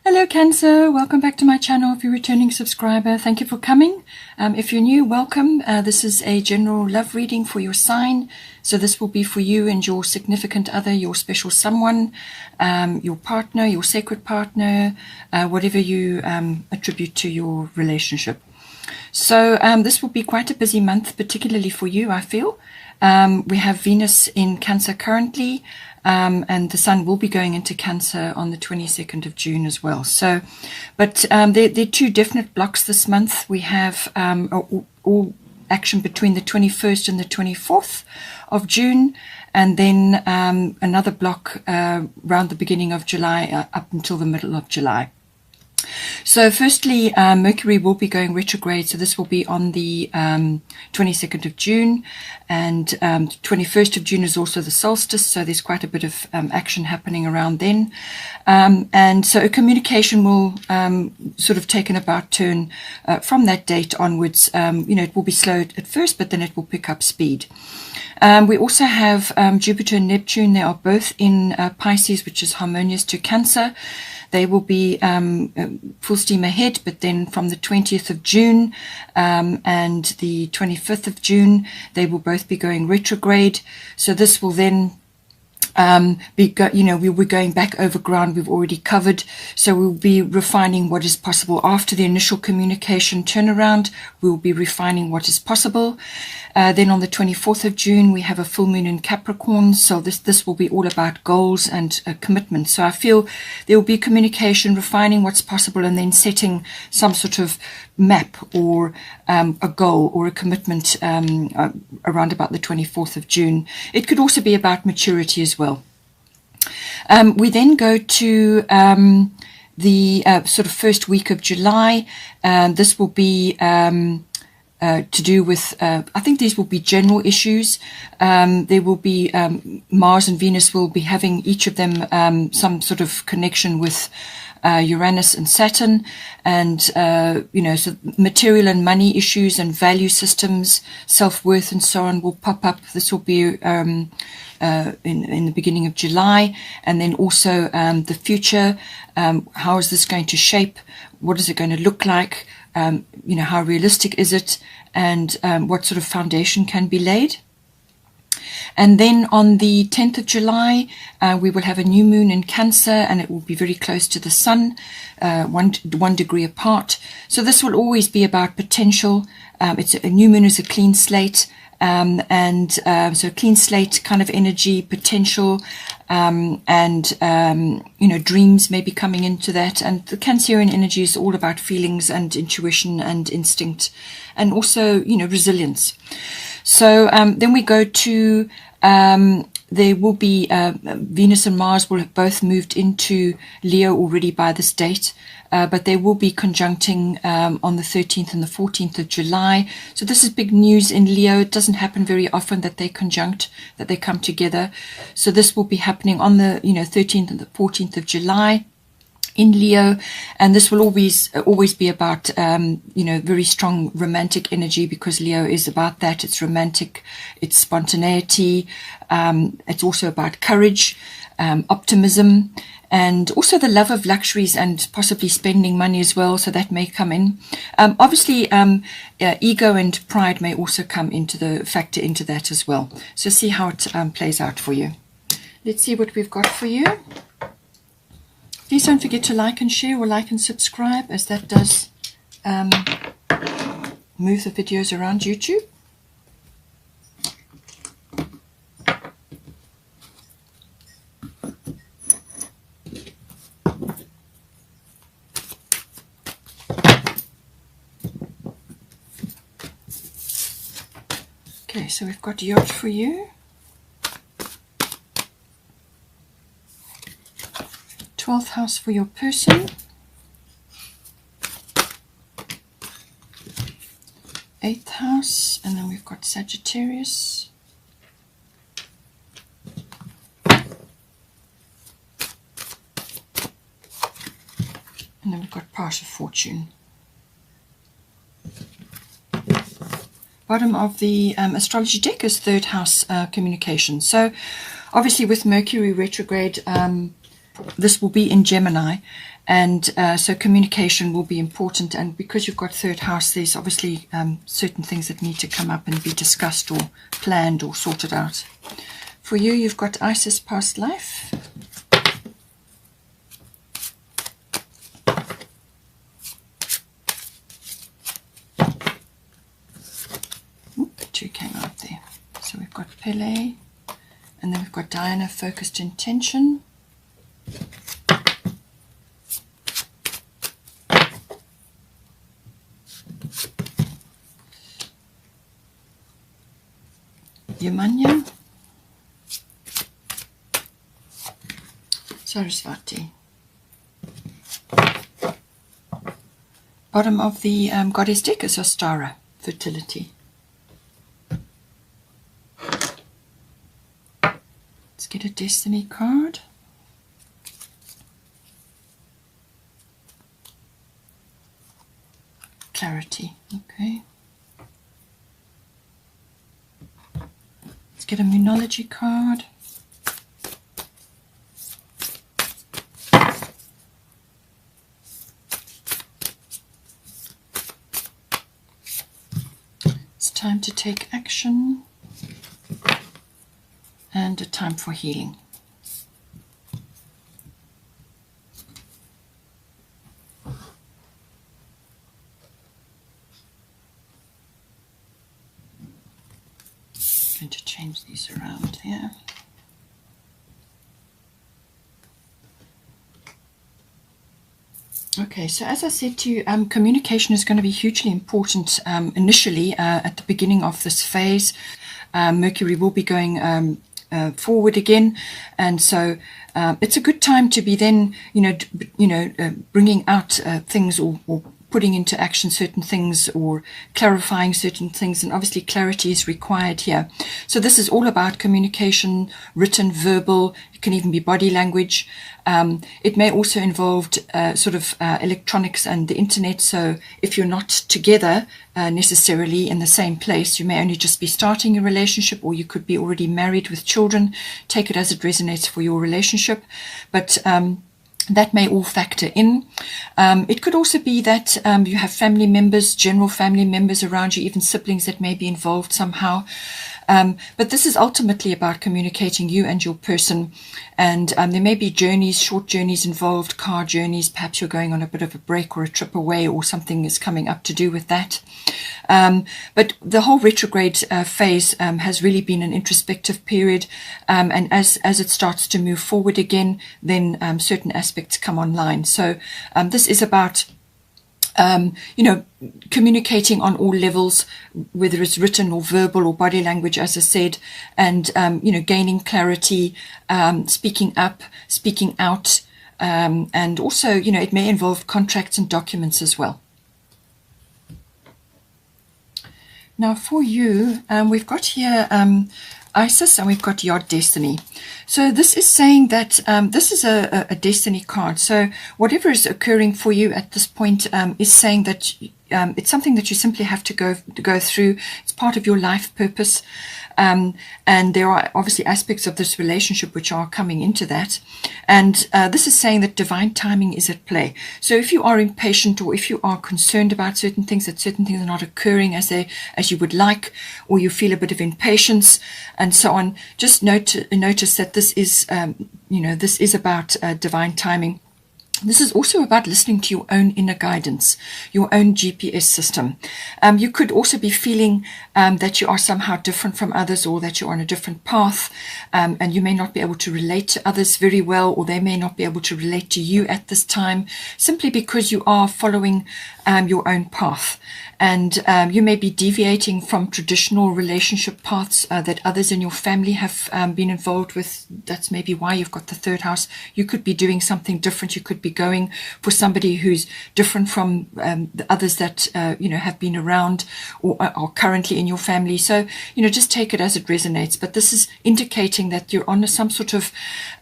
Hello Cancer, welcome back to my channel. If you're a returning subscriber, thank you for coming. If you're new, welcome. This is a general love reading for your sign. So this will be for you and your significant other, your special someone, your partner, your sacred partner, whatever you attribute to your relationship. So this will be quite a busy month, particularly for you, I feel. We have Venus in Cancer currently. And the sun will be going into Cancer on the 22nd of June as well. So, but there are two definite blocks this month. We have all action between the 21st and the 24th of June, and then another block around the beginning of July up until the middle of July. So firstly, Mercury will be going retrograde, so this will be on the 22nd of June, and 21st of June is also the solstice, so there's quite a bit of action happening around then. And so communication will sort of take an about turn from that date onwards. It will be slow at first, but then it will pick up speed. We also have Jupiter and Neptune. They are both in Pisces, which is harmonious to Cancer. They will be full steam ahead, but then from the 20th of June and the 25th of June, they will both be going retrograde. So this will then we'll be going back over ground we've already covered. So we'll be refining what is possible after the initial communication turnaround. We'll be refining what is possible. Then on the 24th of June, we have a full moon in Capricorn. So this will be all about goals and commitment. So I feel there will be communication, refining what's possible, and then setting some sort of map or a goal or a commitment around about the 24th of June. It could also be about maturity as well. We then go to the sort of first week of July. This will be to do with, I think these will be general issues. There will be Mars and Venus will be having each of them some sort of connection with Uranus and Saturn, and so material and money issues and value systems, self-worth and so on will pop up. This will be in the beginning of July, and then also the future. How is this going to shape? What is it going to look like? How realistic is it, and what sort of foundation can be laid? And then on the 10th of July, we will have a new moon in Cancer, and it will be very close to the sun, one degree apart. So this will always be about potential. It's a new moon is a clean slate, so clean slate kind of energy, potential, dreams may be coming into that. And the Cancerian energy is all about feelings and intuition and instinct, and also resilience. So then we go to there will be Venus and Mars will have both moved into Leo already by this date, but they will be conjuncting on the 13th and the 14th of July. So this is big news in Leo. It doesn't happen very often that they conjunct, that they come together. So this will be happening on the 13th and the 14th of July in Leo, and this will always be about very strong romantic energy, because Leo is about that. It's romantic, it's spontaneity, it's also about courage, optimism, and also the love of luxuries and possibly spending money as well. So that may come in. Obviously, ego and pride may also come factor into that as well. So see how it plays out for you. Let's see what we've got for you. Please don't forget to like and share, or like and subscribe, as that does move the videos around YouTube. Okay, so we've got yacht for you. 12th house for your person, 8th house, and then we've got Sagittarius, and then we've got partial fortune. Bottom of the astrology deck is 3rd house communication. So obviously with Mercury retrograde, this will be in Gemini, and so communication will be important. And because you've got third house, there's obviously certain things that need to come up and be discussed or planned or sorted out. For you, you've got Isis past life. Two came out there. So we've got Pele, and then we've got Diana, focused intention. Yamanya, Sarasvati. Bottom of the goddess deck is Ostara, fertility. Let's get a destiny card. Clarity, okay. Let's get a Moonology card. It's time to take action. And a time for healing. I'm going to change these around here. Okay, so as I said to you, communication is going to be hugely important initially at the beginning of this phase. Mercury will be going forward again, and so it's a good time to be then, bringing out things or putting into action certain things or clarifying certain things, and obviously clarity is required here. So this is all about communication, written, verbal. It can even be body language. It may also involve electronics and the internet. So if you're not together necessarily in the same place, you may only just be starting a relationship, or you could be already married with children. Take it as it resonates for your relationship. But that may all factor in. It could also be that you have family members, general family members around you, even siblings that may be involved somehow. But this is ultimately about communicating you and your person. And there may be journeys, short journeys involved, car journeys. Perhaps you're going on a bit of a break or a trip away, or something is coming up to do with that. But the whole retrograde phase has really been an introspective period. And as it starts to move forward again, then certain aspects come online. So this is about communicating on all levels, whether it's written or verbal or body language, as I said, and, gaining clarity, speaking up, speaking out, and also, it may involve contracts and documents as well. Now for you, we've got here Isis, and we've got Yod Destiny. So this is saying that this is a destiny card. So whatever is occurring for you at this point is saying that it's something that you simply have to go through. It's part of your life purpose. And there are obviously aspects of this relationship which are coming into that. And this is saying that divine timing is at play. So if you are impatient, or if you are concerned about certain things, that certain things are not occurring as you would like, or you feel a bit of impatience and so on, just notice that this is, this is about divine timing. This is also about listening to your own inner guidance, your own GPS system. You could also be feeling that you are somehow different from others, or that you're on a different path, and you may not be able to relate to others very well, or they may not be able to relate to you at this time, simply because you are following your own path. And you may be deviating from traditional relationship paths that others in your family have been involved with. That's maybe why you've got the third house. You could be doing something different. You could be going for somebody who's different from the others that have been around or are currently in your family. So just take it as it resonates. But this is indicating that you're on some sort of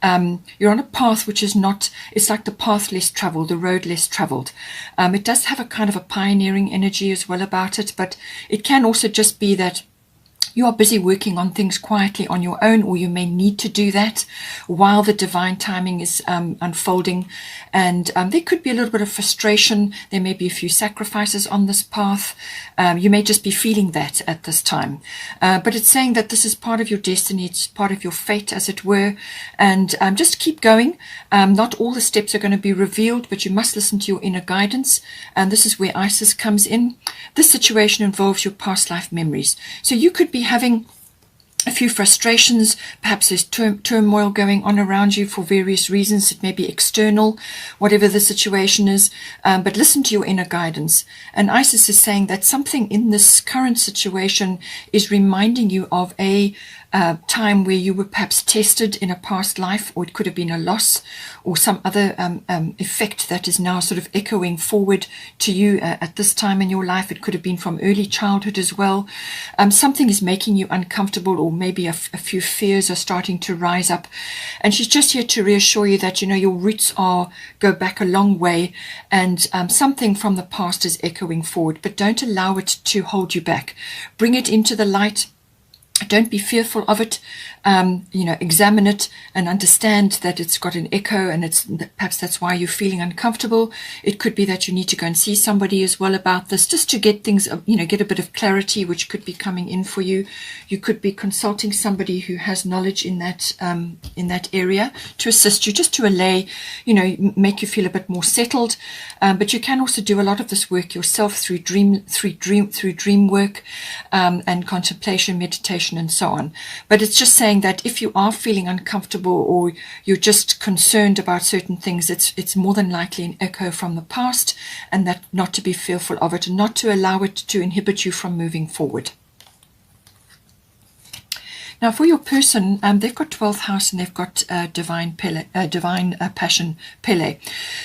you're on a path which is not. It's like the path less traveled, the road less traveled. It does have a kind of a pioneering energy as well about it, but it can also just be that You are busy working on things quietly on your own, or you may need to do that while the divine timing is unfolding. And there could be a little bit of frustration. There may be a few sacrifices on this path. You may just be feeling that at this time. But it's saying that this is part of your destiny. It's part of your fate, as it were. And just keep going. Not all the steps are going to be revealed, but you must listen to your inner guidance. And this is where Isis comes in. This situation involves your past life memories. So you could be having a few frustrations, perhaps there's turmoil going on around you for various reasons. It may be external, whatever the situation is, but listen to your inner guidance. And Isis is saying that something in this current situation is reminding you of a time where you were perhaps tested in a past life, or it could have been a loss or some other effect that is now sort of echoing forward to you at this time in your life. It could have been from early childhood as well. Something is making you uncomfortable, or maybe a few fears are starting to rise up. And she's just here to reassure you that, your roots go back a long way, and something from the past is echoing forward, but don't allow it to hold you back. Bring it into the light. Don't be fearful of it. Examine it and understand that it's got an echo, and perhaps that's why you're feeling uncomfortable. It could be that you need to go and see somebody as well about this, just to get things, get a bit of clarity, which could be coming in for you. You could be consulting somebody who has knowledge in that area to assist you, just to allay, make you feel a bit more settled. But you can also do a lot of this work yourself through dream work and contemplation, meditation, and so on. But it's just saying that if you are feeling uncomfortable, or you're just concerned about certain things, it's more than likely an echo from the past, and that not to be fearful of it, and not to allow it to inhibit you from moving forward. Now, for your person, they've got 12th house, and they've got divine passion, Pele.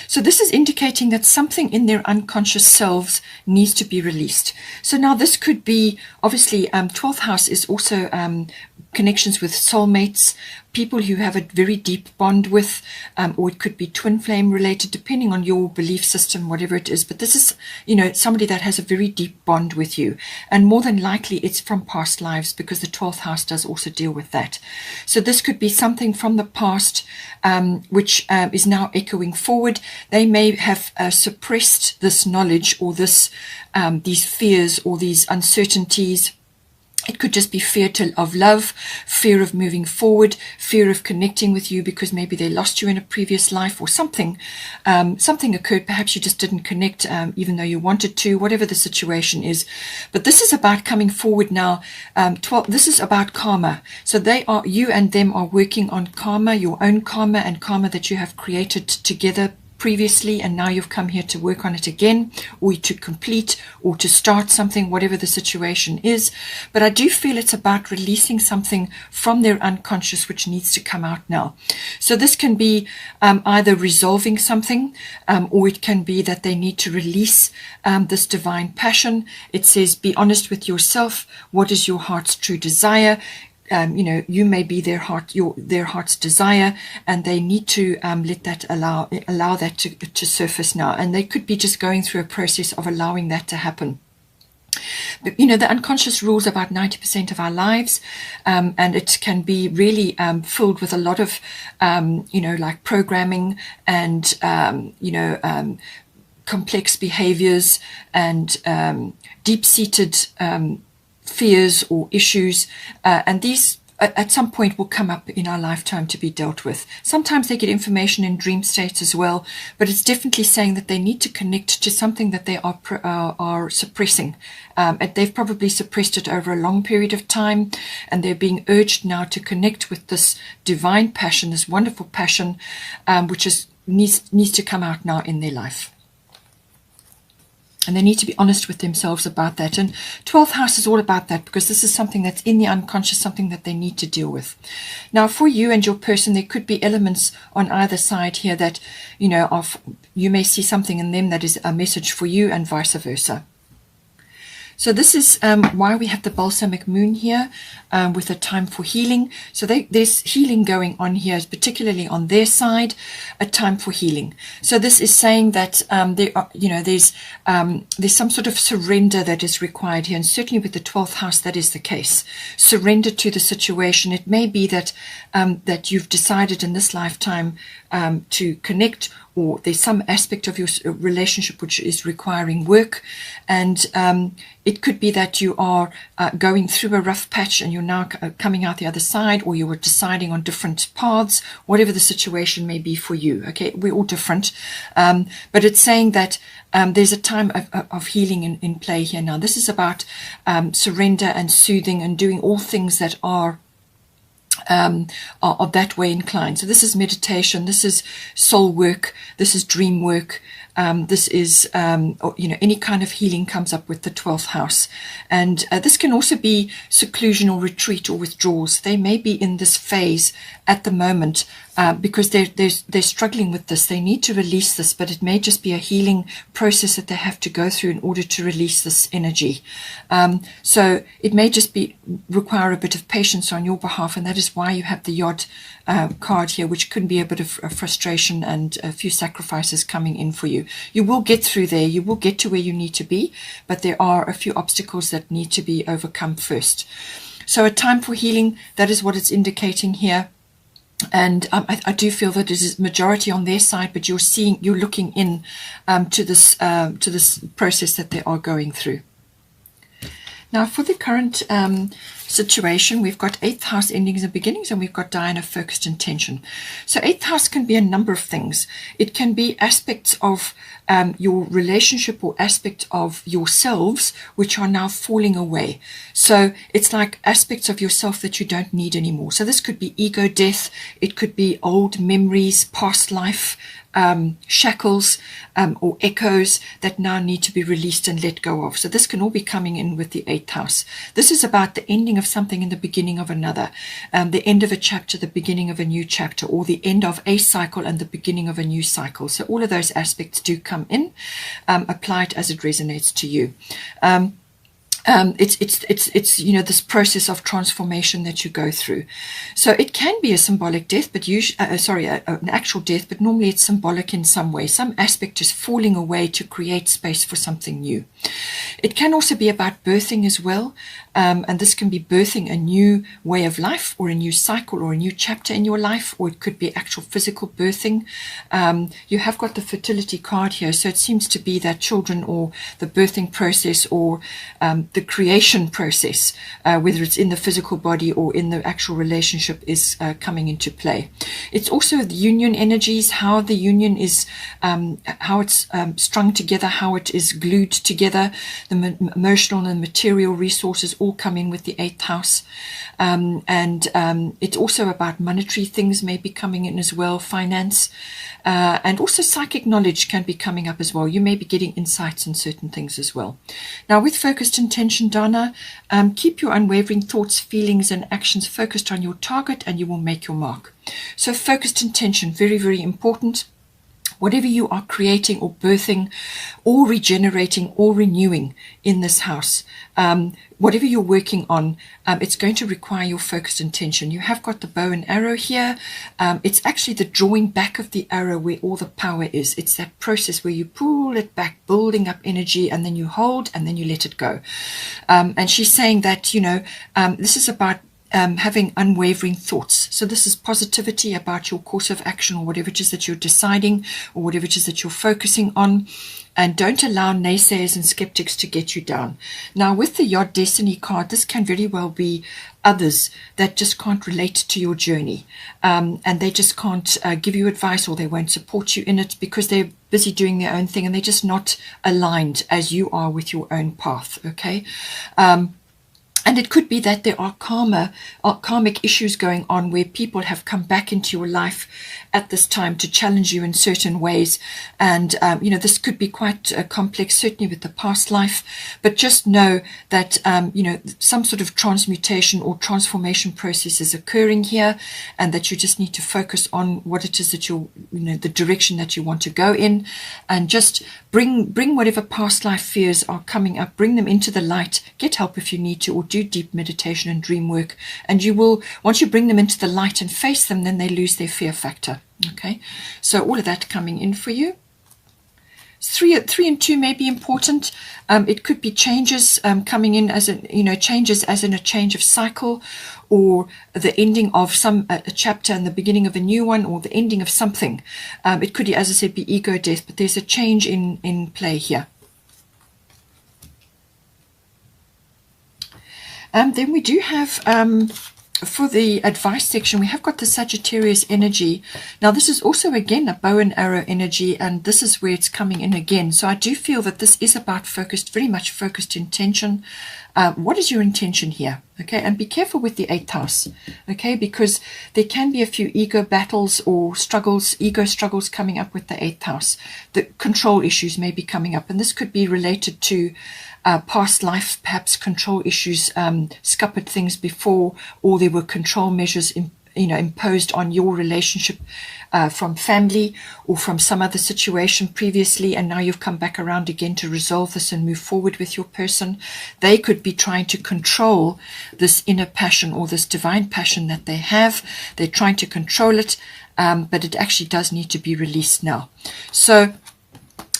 So this is indicating that something in their unconscious selves needs to be released. So now this could be, obviously, 12th house is also connections with soulmates, people who have a very deep bond with, or it could be twin flame related, depending on your belief system, whatever it is. But this is, somebody that has a very deep bond with you. And more than likely, it's from past lives, because the 12th house does also deal with that. So this could be something from the past, which is now echoing forward. They may have suppressed this knowledge, or these fears, or these uncertainties. It could just be fear of love, fear of moving forward, fear of connecting with you because maybe they lost you in a previous life, or something occurred. Perhaps you just didn't connect even though you wanted to, whatever the situation is. But this is about coming forward now. This is about karma. So you and them are working on karma, your own karma, and karma that you have created together previously, and now you've come here to work on it again, or to complete, or to start something, whatever the situation is. But I do feel it's about releasing something from their unconscious which needs to come out now. So this can be either resolving something, or it can be that they need to release this divine passion. It says, be honest with yourself. What is your heart's true desire? You may be their heart's desire, and they need to let that allow that to surface now. And they could be just going through a process of allowing that to happen. But, the unconscious rules about 90% of our lives, and it can be really filled with a lot of, like programming and, complex behaviors and deep-seated fears or issues, and these at some point will come up in our lifetime to be dealt with. Sometimes they get information in dream states as well, but it's definitely saying that they need to connect to something that they are suppressing. They've probably suppressed it over a long period of time, and they're being urged now to connect with this divine passion, this wonderful passion, which needs to come out now in their life. And they need to be honest with themselves about that. And 12th house is all about that, because this is something that's in the unconscious, something that they need to deal with. Now, for you and your person, there could be elements on either side here that, you may see something in them that is a message for you, and vice versa. So this is why we have the balsamic moon here with a time for healing. So there's healing going on here, particularly on their side, a time for healing. So this is saying that there are, there's some sort of surrender that is required here, and certainly with the 12th house, that is the case. Surrender to the situation. It may be that that you've decided in this lifetime to connect, or there's some aspect of your relationship which is requiring work, and it could be that you are going through a rough patch and you're now coming out the other side, or you were deciding on different paths, whatever the situation may be for you. Okay, we're all different, but it's saying that there's a time of healing in play here now. This is about surrender and soothing and doing all things that are that way inclined. So this is meditation, this is soul work, this is dream work, this is any kind of healing comes up with the 12th house. And this can also be seclusion or retreat or withdrawals. They may be in this phase at the moment because they're struggling with this. They need to release this, but it may just be a healing process that they have to go through in order to release this energy. So it may just require a bit of patience on your behalf, and that is why you have the Yod card here, which could be a bit of frustration and a few sacrifices coming in for you. You will get through there. You will get to where you need to be, but there are a few obstacles that need to be overcome first. So a time for healing, that is what it's indicating here. And I do feel that it is majority on their side, but you're looking in to this process that they are going through. Now, for the current situation, we've got 8th house endings and beginnings, and we've got Diana focused intention. So 8th house can be a number of things. It can be aspects of your relationship or aspect of yourselves which are now falling away. So it's like aspects of yourself that you don't need anymore. So this could be ego death. It could be old memories, past life, shackles or echoes that now need to be released and let go of. So this can all be coming in with the 8th house. This is about the ending of something and the beginning of another, the end of a chapter, the beginning of a new chapter, or the end of a cycle and the beginning of a new cycle. So all of those aspects do come in. Apply it as it resonates to you. It's this process of transformation that you go through. So it can be a symbolic death, but an actual death, but normally it's symbolic in some way. Some aspect is falling away to create space for something new. It can also be about birthing as well, and this can be birthing a new way of life or a new cycle or a new chapter in your life, or it could be actual physical birthing. You have got the fertility card here, so it seems to be that children or the birthing process or the creation process, whether it's in the physical body or in the actual relationship, is coming into play. It's also the union energies, how the union is, how it's strung together, how it is glued together, the emotional and material resources all come in with the 8th house. And it's also about monetary things may be coming in as well, finance, and also psychic knowledge can be coming up as well. You may be getting insights on certain things as well. Now, with focused intention, Dana, keep your unwavering thoughts, feelings, and actions focused on your target, and you will make your mark. So focused intention, very, very important. Whatever you are creating or birthing or regenerating or renewing in this house, whatever you're working on, it's going to require your focused intention. You have got the bow and arrow here. It's actually the drawing back of the arrow where all the power is. It's that process where you pull it back, building up energy, and then you hold and then you let it go. And she's saying that, this is about having unwavering thoughts. So this is positivity about your course of action or whatever it is that you're deciding or whatever it is that you're focusing on. And don't allow naysayers and skeptics to get you down. Now, with the Yod Destiny card, this can very well be others that just can't relate to your journey. And they just can't give you advice, or they won't support you in it because they're busy doing their own thing and they're just not aligned as you are with your own path, okay? And it could be that there are karmic issues going on where people have come back into your life at this time to challenge you in certain ways. And, this could be quite complex, certainly with the past life. But just know that, some sort of transmutation or transformation process is occurring here, and that you just need to focus on what it is that the direction that you want to go in, and just bring whatever past life fears are coming up, bring them into the light. Get help if you need to, or do deep meditation and dream work, and you will, once you bring them into the light and face them, then they lose their fear factor. Okay, so all of that coming in for you. 3 and 2 may be important. It could be changes coming in as changes as in a change of cycle, or the ending of a chapter and the beginning of a new one, or the ending of something. It could, as I said, be ego death, but there's a change in play here. Then we do have, for the advice section, we have got the Sagittarius energy. Now, this is also, again, a bow and arrow energy, and this is where it's coming in again. So I do feel that this is about very much focused intention. What is your intention here? Okay, and be careful with the 8th house, okay, because there can be a few ego battles or ego struggles coming up with the 8th house. The control issues may be coming up, and this could be related to past life, perhaps control issues, scuppered things before, or there were control measures imposed on your relationship from family or from some other situation previously, and now you've come back around again to resolve this and move forward with your person. They could be trying to control this inner passion or this divine passion that they have. They're trying to control it, but it actually does need to be released now. So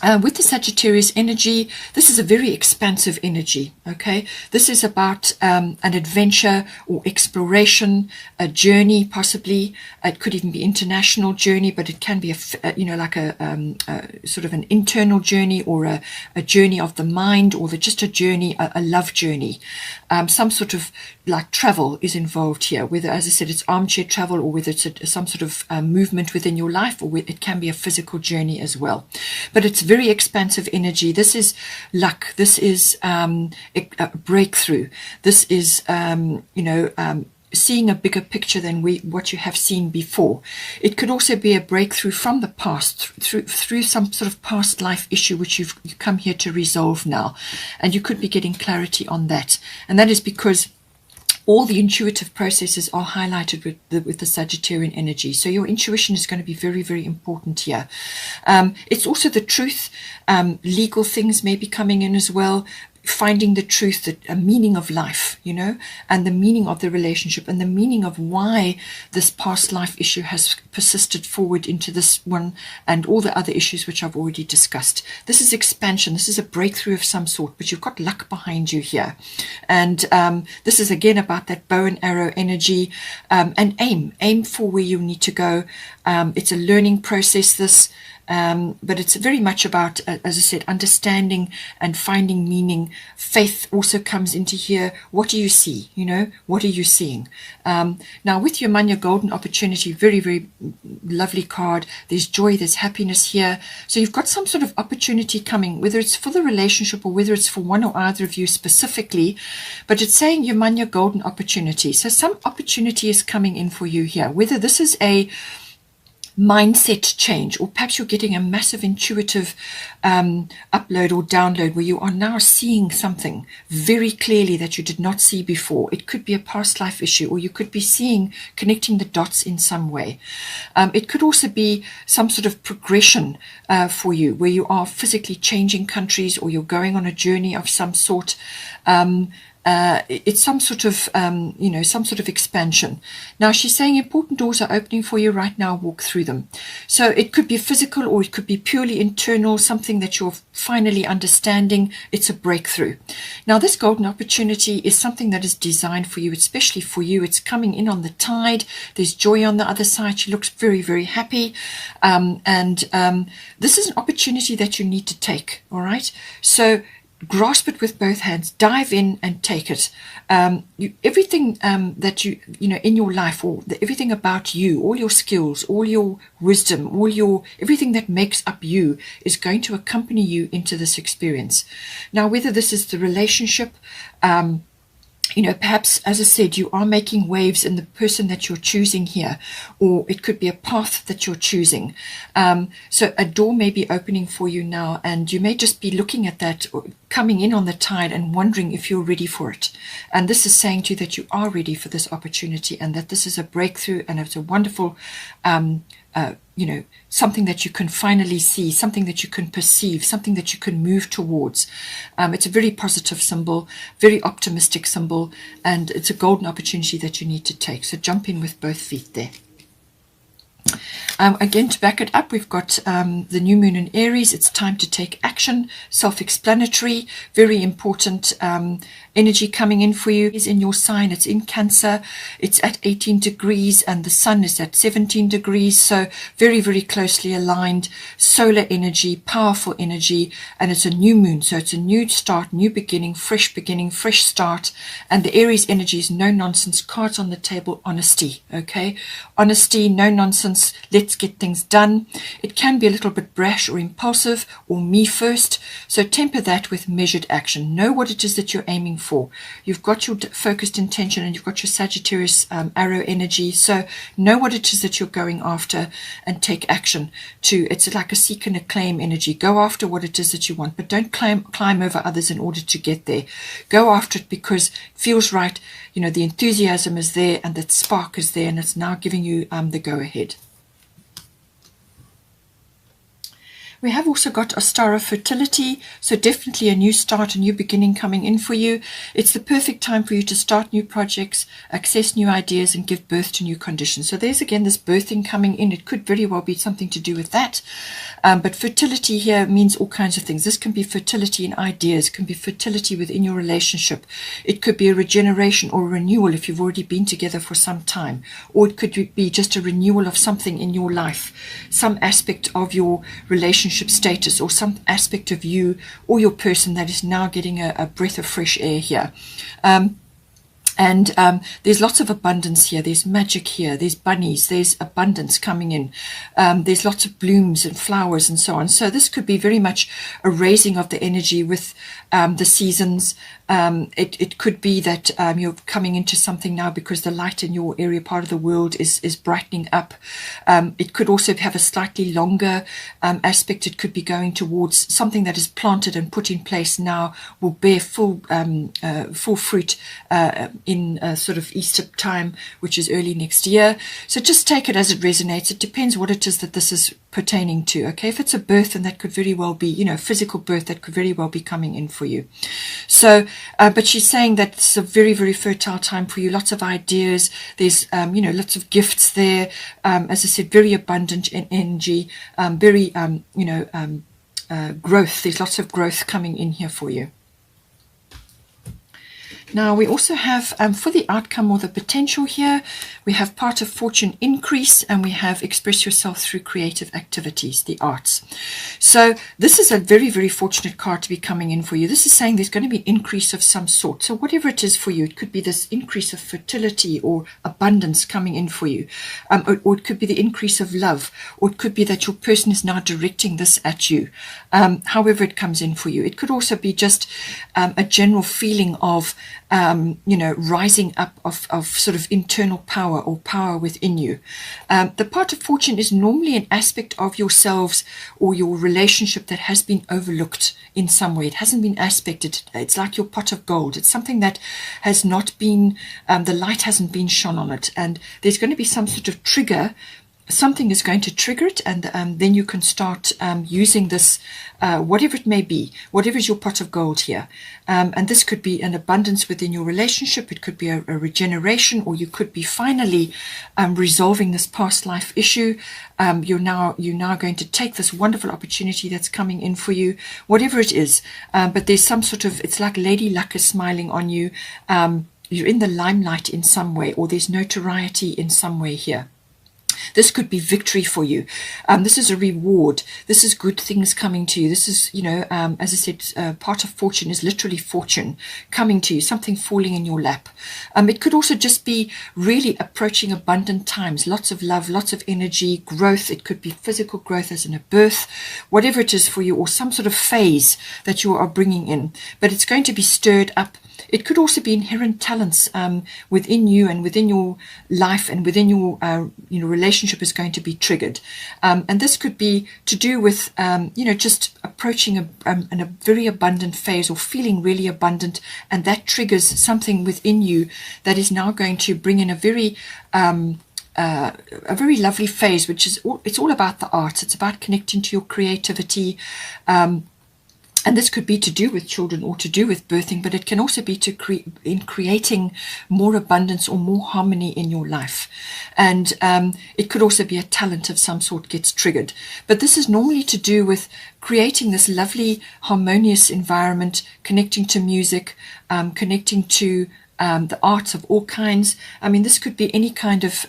with the Sagittarius energy, this is a very expansive energy, okay? This is about an adventure or exploration, a journey possibly. It could even be international journey, but it can be like a sort of an internal journey, or a journey of the mind, or just a journey, a love journey. Some sort of like travel is involved here, whether, as I said, it's armchair travel, or whether it's some sort of movement within your life, or it can be a physical journey as well. But it's very expansive energy. This is luck. This is a breakthrough. This is, seeing a bigger picture than what you have seen before. It could also be a breakthrough from the past, through some sort of past life issue which you come here to resolve now. And you could be getting clarity on that. And that is because all the intuitive processes are highlighted with the Sagittarian energy. So your intuition is going to be very, very important here. It's also the truth. Legal things may be coming in as well. Finding the truth, a meaning of life, and the meaning of the relationship, and the meaning of why this past life issue has persisted forward into this one, and all the other issues which I've already discussed. This is expansion. This is a breakthrough of some sort, but you've got luck behind you here. And this is again about that bow and arrow energy, and aim for where you need to go. It's a learning process, this. But it's very much about, as I said, understanding and finding meaning. Faith also comes into here. What do you see? What are you seeing? Now, with your Manya Golden Opportunity, very, very lovely card. There's joy, there's happiness here. So you've got some sort of opportunity coming, whether it's for the relationship or whether it's for one or either of you specifically. But it's saying your Manya Golden Opportunity. So some opportunity is coming in for you here, whether this is a mindset change, or perhaps you're getting a massive intuitive upload or download where you are now seeing something very clearly that you did not see before. It could be a past life issue, or you could be connecting the dots in some way. It could also be some sort of progression for you, where you are physically changing countries, or you're going on a journey of some sort. It's some sort of expansion. Now she's saying important doors are opening for you right now. Walk through them. So it could be physical, or it could be purely internal, something that you're finally understanding. It's a breakthrough. Now this golden opportunity is something that is designed for you, especially for you. It's coming in on the tide. There's joy on the other side. She looks very, very happy. This is an opportunity that you need to take. All right. So grasp it with both hands, dive in and take it. Everything that you in your life, or everything about you, all your skills, all your wisdom, everything that makes up you is going to accompany you into this experience. Now, whether this is the relationship, perhaps, as I said, you are making waves in the person that you're choosing here, or it could be a path that you're choosing. So a door may be opening for you now, and you may just be looking at that, or coming in on the tide and wondering if you're ready for it. And this is saying to you that you are ready for this opportunity, and that this is a breakthrough, and it's a wonderful something that you can finally see, something that you can perceive, something that you can move towards. It's a very positive symbol, very optimistic symbol, and it's a golden opportunity that you need to take. So jump in with both feet there. Again, to back it up, we've got the new moon in Aries. It's time to take action. Self-explanatory, very important energy coming in for you. Is in your sign. It's in Cancer. It's at 18 degrees and the sun is at 17 degrees. So very, very closely aligned. Solar energy, powerful energy, and it's a new moon. So it's a new start, new beginning, fresh start. And the Aries energy is no nonsense. Cards on the table, honesty. Okay, honesty, no nonsense. Let's get things done. It can be a little bit brash or impulsive or me first. So temper that with measured action. Know what it is that you're aiming for. You've got your focused intention and you've got your Sagittarius arrow energy. So know what it is that you're going after and take action to. It's like a seek and a claim energy. Go after what it is that you want, but don't climb over others in order to get there. Go after it because it feels right. The enthusiasm is there and that spark is there, and it's now giving you the go ahead. We have also got Ostara fertility, so definitely a new start, a new beginning coming in for you. It's the perfect time for you to start new projects, access new ideas, and give birth to new conditions. So there's again this birthing coming in. It could very well be something to do with that. But fertility here means all kinds of things. This can be fertility in ideas, it can be fertility within your relationship. It could be a regeneration or a renewal if you've already been together for some time. Or it could be just a renewal of something in your life, some aspect of your relationship status or some aspect of you or your person that is now getting a breath of fresh air here. And there's lots of abundance here. There's magic here. There's bunnies. There's abundance coming in. There's lots of blooms and flowers and so on. So this could be very much a raising of the energy with the seasons. It could be that you're coming into something now because the light in your area, part of the world, is brightening up. It could also have a slightly longer aspect. It could be going towards something that is planted and put in place now will bear full fruit in sort of Easter time, which is early next year. So just take it as it resonates. It depends what it is that this is pertaining to. Okay, if it's a birth, then that could very well be, physical birth, that could very well be coming in for you. So, but she's saying that it's a very, very fertile time for you. Lots of ideas. There's, lots of gifts there. As I said, very abundant in energy. Very, growth. There's lots of growth coming in here for you. Now we also have for the outcome or the potential here, we have part of fortune increase, and we have express yourself through creative activities, the arts. So this is a very, very fortunate card to be coming in for you. This is saying there's going to be an increase of some sort. So whatever it is for you, it could be this increase of fertility or abundance coming in for you. Or it could be the increase of love, or it could be that your person is now directing this at you. However it comes in for you. It could also be just a general feeling of rising up of sort of internal power or power within you. The part of fortune is normally an aspect of yourselves or your relationship that has been overlooked in some way. It hasn't been aspected. It's like your pot of gold. It's something that has not been, the light hasn't been shone on it. And there's going to be some sort of trigger. Something is going to trigger it, and then you can start using this, whatever it may be, whatever is your pot of gold here. And this could be an abundance within your relationship. It could be a regeneration, or you could be finally resolving this past life issue. You're now going to take this wonderful opportunity that's coming in for you, whatever it is. But there's some sort of, it's like Lady Luck is smiling on you. You're in the limelight in some way, or there's notoriety in some way here. This could be victory for you. This is a reward. This is good things coming to you. This is, as I said, part of fortune is literally fortune coming to you, something falling in your lap. It could also just be really approaching abundant times, lots of love, lots of energy, growth. It could be physical growth as in a birth, whatever it is for you, or some sort of phase that you are bringing in. But it's going to be stirred up. It could also be inherent talents within you and within your life and within your relationship is going to be triggered. And this could be to do with, just approaching a very abundant phase or feeling really abundant. And that triggers something within you that is now going to bring in a very lovely phase, which is it's all about the arts. It's about connecting to your creativity. And this could be to do with children or to do with birthing, but it can also be in creating more abundance or more harmony in your life. And it could also be a talent of some sort gets triggered. But this is normally to do with creating this lovely, harmonious environment, connecting to music, connecting to the arts of all kinds. I mean, this could be any kind of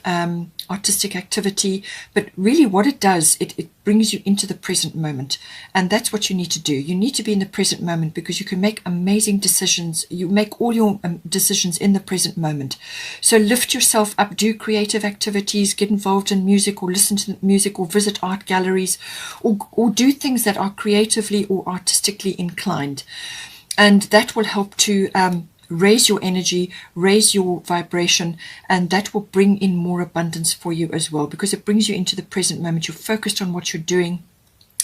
artistic activity, but really what it does, it brings you into the present moment. And that's what you need to do. You need to be in the present moment because you can make amazing decisions. You make all your decisions in the present moment. So lift yourself up, do creative activities, get involved in music or listen to music or visit art galleries or do things that are creatively or artistically inclined. And that will help to raise your energy, raise your vibration, and that will bring in more abundance for you as well, because it brings you into the present moment. You're focused on what you're doing,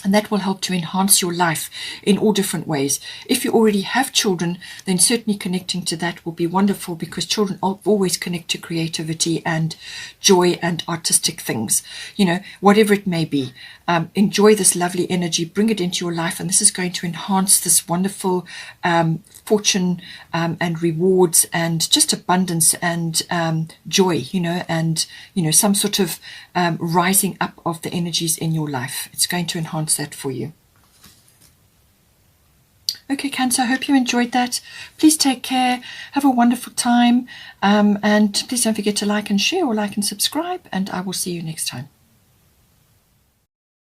and that will help to enhance your life in all different ways. If you already have children, then certainly connecting to that will be wonderful, because children always connect to creativity and joy and artistic things, whatever it may be. Enjoy this lovely energy, bring it into your life, and this is going to enhance this wonderful fortune and rewards and just abundance and joy, and some sort of rising up of the energies in your life. It's going to enhance that for you. Okay, Cancer, I hope you enjoyed that. Please take care, have a wonderful time, and please don't forget to like and share or like and subscribe, and I will see you next time.